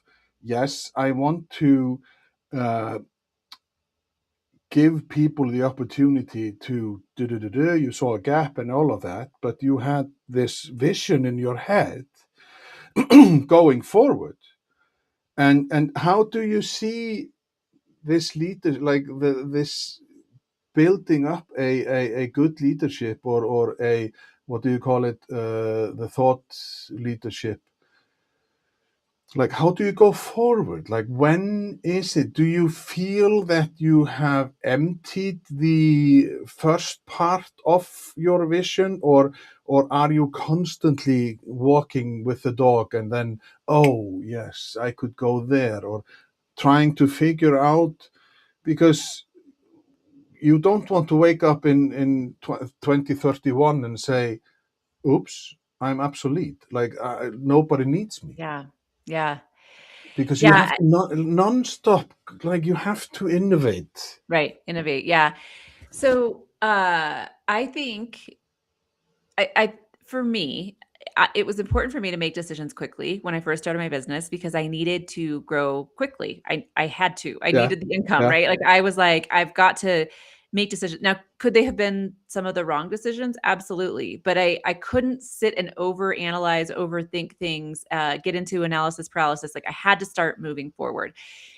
yes, I want to uh, give people the opportunity to do. You saw a gap and all of that, but you had this vision in your head going forward. And how do you see this leader, like this building up a good leadership, or a, what do you call it, the thought leadership? Like how do you go forward? Like when is it, do you feel that you have emptied the first part of your vision, or are you constantly walking with the dog and then, oh yes, I could go there, or trying to figure out, because you don't want to wake up in 2031 and say, oops, I'm obsolete, like nobody needs me, Yeah. Yeah. because you have Yeah. to non-stop, like you have to innovate. Right. Innovate. Yeah. So I think I for me, it was important for me to make decisions quickly when I first started my business because I needed to grow quickly. I had to. I Yeah, needed the income, yeah, right? Like I was like, I've got to. make decisions. Now, could they have been some of the wrong decisions? Absolutely. But I couldn't sit and overanalyze, overthink things, get into analysis paralysis. Like I had to start moving forward.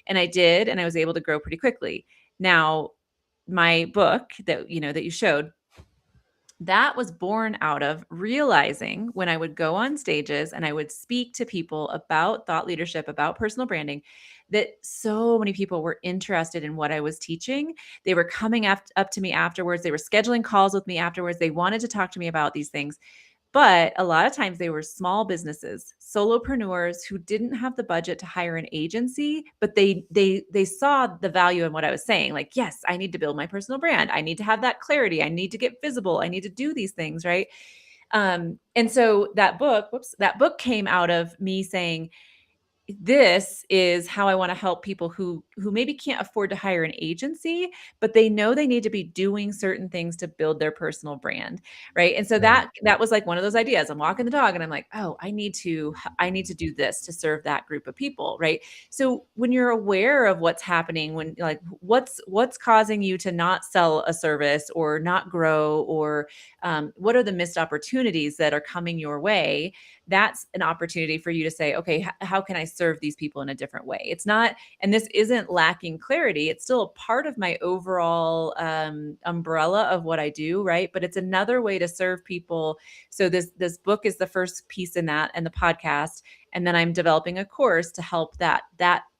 And I did, and I was able to grow pretty quickly. Now, my book that you showed, that was born out of realizing when I would go on stages and I would speak to people about thought leadership, about personal branding, that so many people were interested in what I was teaching. They were coming up to me afterwards. They were scheduling calls with me afterwards. They wanted to talk to me about these things. But a lot of times they were small businesses, solopreneurs who didn't have the budget to hire an agency, but they saw the value in what I was saying. Like, yes, I need to build my personal brand. I need to have that clarity. I need to get visible. I need to do these things, right? And so that book came out of me saying, this is how I want to help people who maybe can't afford to hire an agency, but they know they need to be doing certain things to build their personal brand, right? And so that was like one of those ideas. I'm walking the dog and I'm like, oh, I need to do this to serve that group of people, right? So when you're aware of what's happening, when like what's causing you to not sell a service or not grow, or what are the missed opportunities that are coming your way, that's an opportunity for you to say, okay, how can I serve these people in a different way? It's not, and this isn't lacking clarity. It's still a part of my overall umbrella of what I do, right? But it's another way to serve people. So this book is the first piece in that, and the podcast. And then I'm developing a course to help that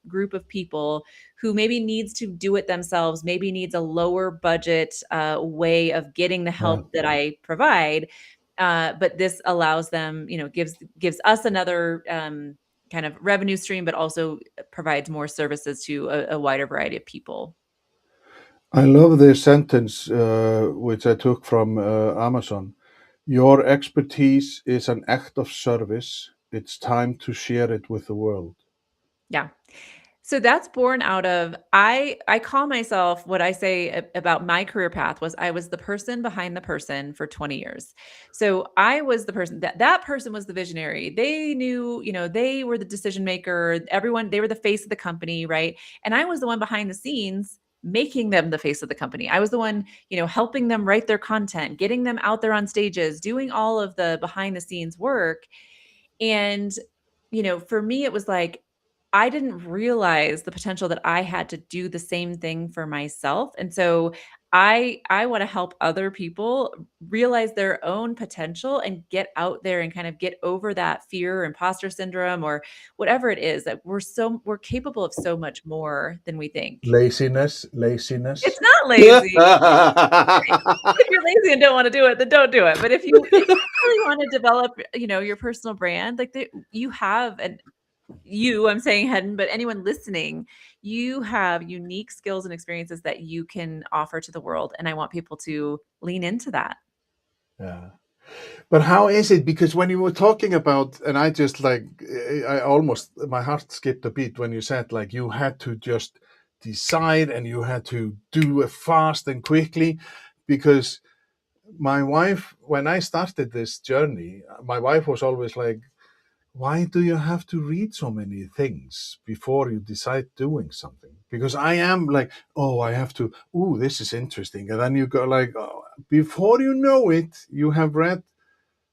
group of people who maybe needs to do it themselves, maybe needs a lower budget way of getting the help that I provide. But this allows them, gives us another kind of revenue stream, but also provides more services to a wider variety of people. I love this sentence, which I took from Amazon. Your expertise is an act of service. It's time to share it with the world. Yeah. So that's born out of, I call myself, what I say about my career path was, I was the person behind the person for 20 years. So I was the person that person was the visionary. They knew, they were the decision maker, everyone, they were the face of the company, right? And I was the one behind the scenes making them the face of the company. I was the one, helping them write their content, getting them out there on stages, doing all of the behind the scenes work. And, for me, it was like, I didn't realize the potential that I had to do the same thing for myself. And so I want to help other people realize their own potential and get out there and kind of get over that fear, imposter syndrome, or whatever it is, that we're capable of so much more than we think. Laziness. It's not lazy. If you're lazy and don't want to do it, then don't do it. But if you really want to develop, your personal brand, like you have I'm saying Hedden, but anyone listening, you have unique skills and experiences that you can offer to the world. And I want people to lean into that. Yeah. But how is it? Because when you were talking about, and I just my heart skipped a beat when you said like you had to just decide and you had to do it fast and quickly. Because my wife, when I started this journey, my wife was always like, why do you have to read so many things before you decide doing something? Because I am like, oh, I have to, this is interesting. And then you go like, before you know it, you have read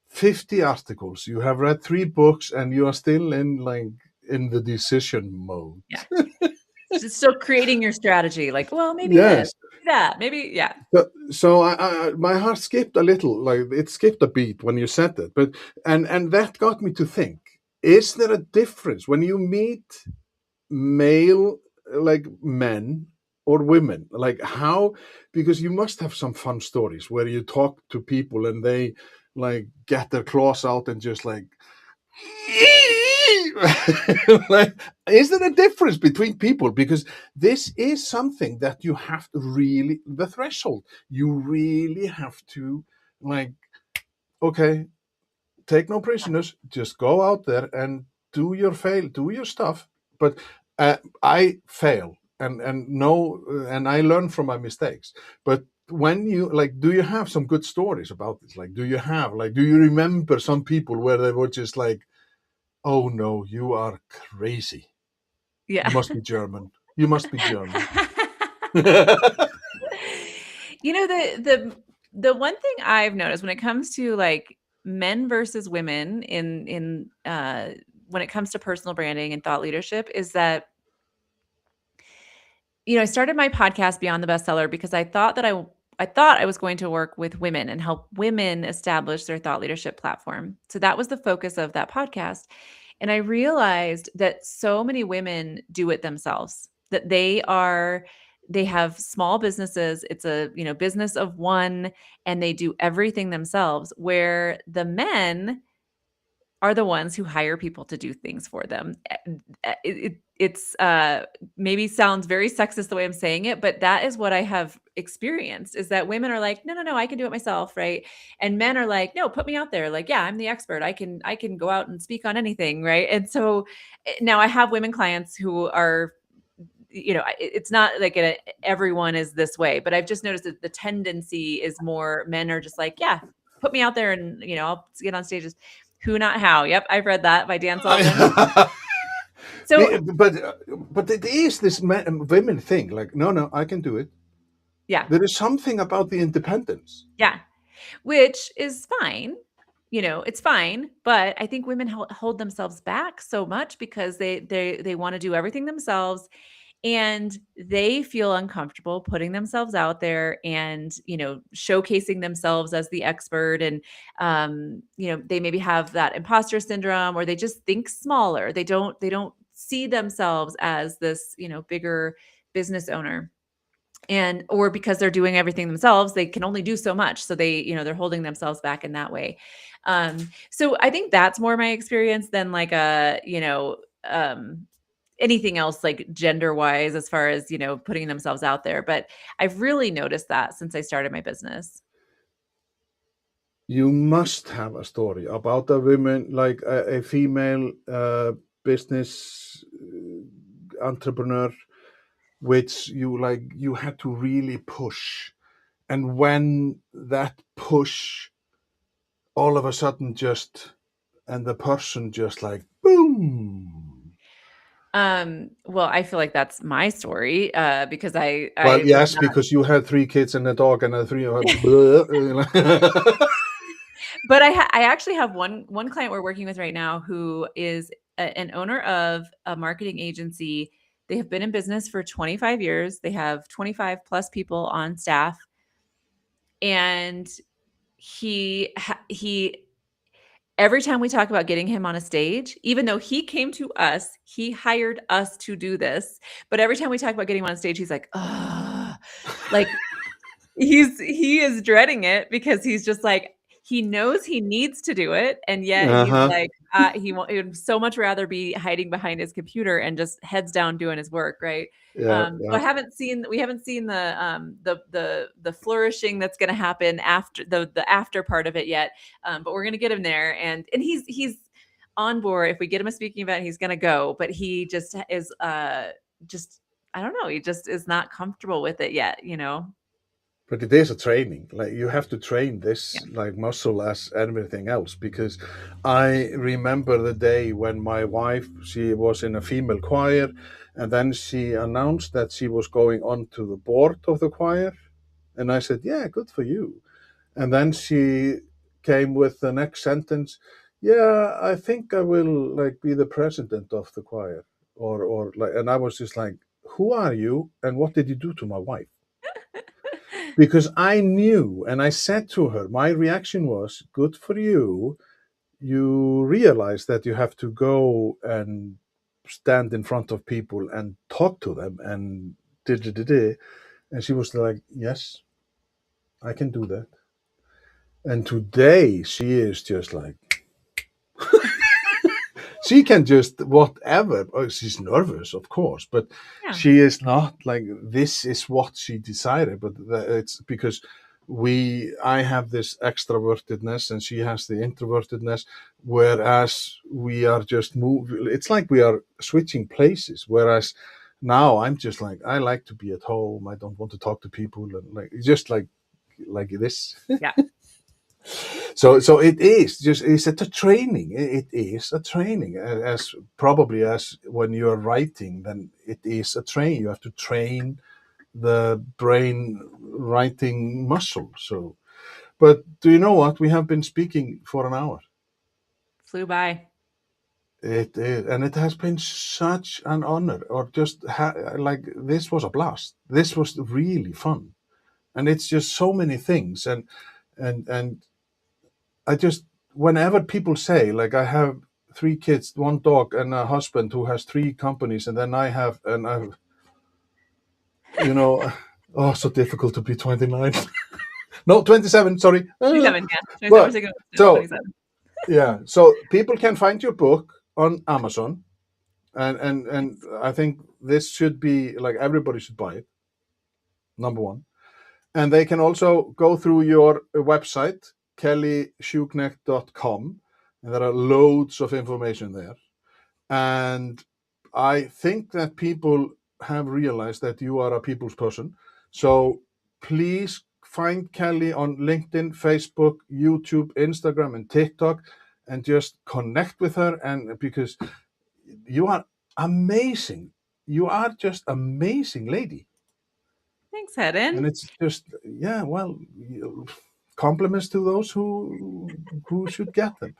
50 articles, you have read 3 books, and you are still in the decision mode. Yeah. Still creating your strategy. Like, well, maybe yes. maybe, yeah. So I, my heart skipped a little, like it skipped a beat when you said that. But and that got me to think: is there a difference when you meet male, like men or women? Like how? Because you must have some fun stories where you talk to people and they like get their claws out and just like. Like, is there a difference between people? Because this is something that you have to really, the threshold, you really have to like, okay, take no prisoners, just go out there and do your stuff. But I fail and I learn from my mistakes. But when you like, do you have some good stories about this? Like, do you remember some people where they were just like, oh no, you are crazy. Yeah. You must be German. You must be German. You know, the one thing I've noticed when it comes to like men versus women in when it comes to personal branding and thought leadership is that, you know, I started my podcast Beyond the Bestseller because I thought I was going to work with women and help women establish their thought leadership platform. So that was the focus of that podcast. And I realized that so many women do it themselves, that they have small businesses. It's a, you know, business of one, and they do everything themselves, where the men are the ones who hire people to do things for them. It's maybe sounds very sexist the way I'm saying it, but that is what I have experienced, is that women are like, no, no, no, I can do it myself, right? And men are like, no, put me out there. Like, yeah, I'm the expert. I can go out and speak on anything, right? And so now I have women clients who are, you know, it's not like everyone is this way, but I've just noticed that the tendency is more men are just like, yeah, put me out there and, you know, I'll get on stages. Who Not How. Yep, I've read that by Dan Sullivan. So but it is this women thing. Like, no, no, I can do it. yeah, There is something about the independence. yeah, which is fine. You know, it's fine, but I think women hold themselves back so much because they want to do everything themselves, and they feel uncomfortable putting themselves out there and, you know, showcasing themselves as the expert. And you know, they maybe have that imposter syndrome, or they just think smaller. They don't see themselves as this, you know, bigger business owner. And or because they're doing everything themselves, they can only do so much, so they, you know, they're holding themselves back in that way. So I think that's more my experience than like a, you know, anything else like gender wise, as far as, you know, putting themselves out there. But I've really noticed that since I started my business. You must have a story about a woman, like a female business entrepreneur, which you had to really push. And when that push all of a sudden just, and the person just like, boom. Well, I feel like that's my story, because Well, I was yes, not. because you had 3 kids and a dog and a three. But I actually have one client we're working with right now who is an owner of a marketing agency. They have been in business for 25 years. They have 25 plus people on staff, and he every time we talk about getting him on a stage, even though he came to us, he hired us to do this. But every time we talk about getting him on stage, he's like, "Oh," like he is dreading it because he's just like, he knows he needs to do it, and yet he's Uh-huh. like, he would so much rather be hiding behind his computer and just heads down doing his work, right? Yeah, So yeah. we haven't seen the flourishing that's going to happen after the after part of it yet, but we're going to get him there, and he's on board. If we get him a speaking event, he's going to go, but he just is just, I don't know, he just is not comfortable with it yet, you know? But it is a training. Like, you have to train Yeah. this like muscle as everything else. Because I remember the day when my wife, she was in a female choir, and then she announced that she was going on to the board of the choir. And I said, yeah, good for you. And then she came with the next sentence, yeah, I think I will like be the president of the choir. Or like, and I was just like, who are you and what did you do to my wife? Because I knew, and I said to her, my reaction was, good for you. You realize that you have to go and stand in front of people and talk to them and da. And she was like, yes, I can do that. And today she is just like, she can just whatever. Oh, she's nervous, of course, but Yeah. she is not like, this is what she decided. But it's because I have this extrovertedness and she has the introvertedness, whereas we are just it's like we are switching places. Whereas now I'm just like, I like to be at home. I don't want to talk to people, and like just like this. Yeah. So it is just, it's a training. It is a training, as probably as when you're writing, then it is a train. You have to train the brain writing muscle. So, but do you know what? We have been speaking for an hour. Flew by. It is, and it has been such an honor, or just like this was a blast. This was really fun, and it's just so many things, and I just whenever people say like I have 3 kids, 1 dog, and a husband who has 3 companies, and then I have, you know, oh, so difficult to be 29. No, 27. Sorry, 27, yeah. 27, but we're taking so 27. yeah, so people can find your book on Amazon. And I think this should be like everybody should buy it. Number one, and they can also go through your website kellyschuknecht.com, and there are loads of information there. And I think that people have realized that you are a people's person. So please find Kelly on LinkedIn, Facebook, YouTube, Instagram, and TikTok, and just connect with her. And because you are amazing. You are just amazing lady. Thanks, And Hedden. it's just, yeah, well, compliments to those who should get them.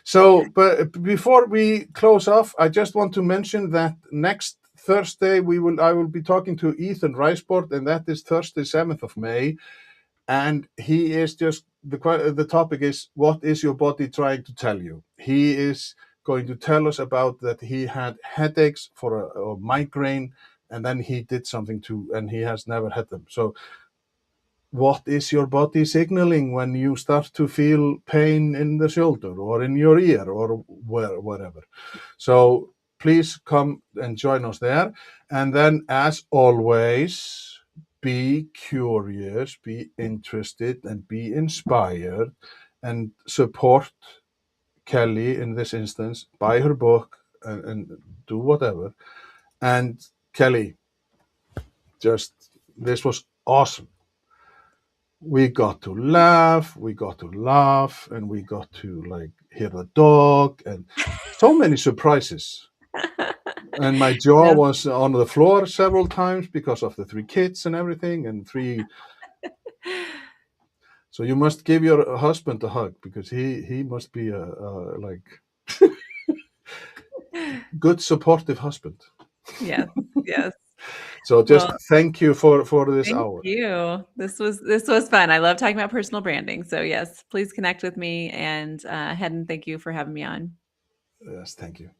So, but before we close off, I just want to mention that next Thursday I will be talking to Ethan Riceboard, and that is Thursday, 7th of May. And he is just the topic is, what is your body trying to tell you? He is going to tell us about that he had headaches for a migraine, and then he did something too, and he has never had them. So what is your body signaling when you start to feel pain in the shoulder or in your ear or wherever? So please come and join us there. And then, as always, be curious, be interested, and be inspired, and support Kelly in this instance. Buy her book and do whatever. And Kelly, just this was awesome. We got to laugh, and we got to like hear the dog, and so many surprises. And my jaw Yeah. was on the floor several times because of the 3 kids and everything, and 3. So you must give your husband a hug, because he must be a like good supportive husband. Yes, yes. So just Well, thank you for this thank hour. you. This was fun. I love talking about personal branding. So yes, please connect with me. And Hedden, thank you for having me on. Yes, thank you.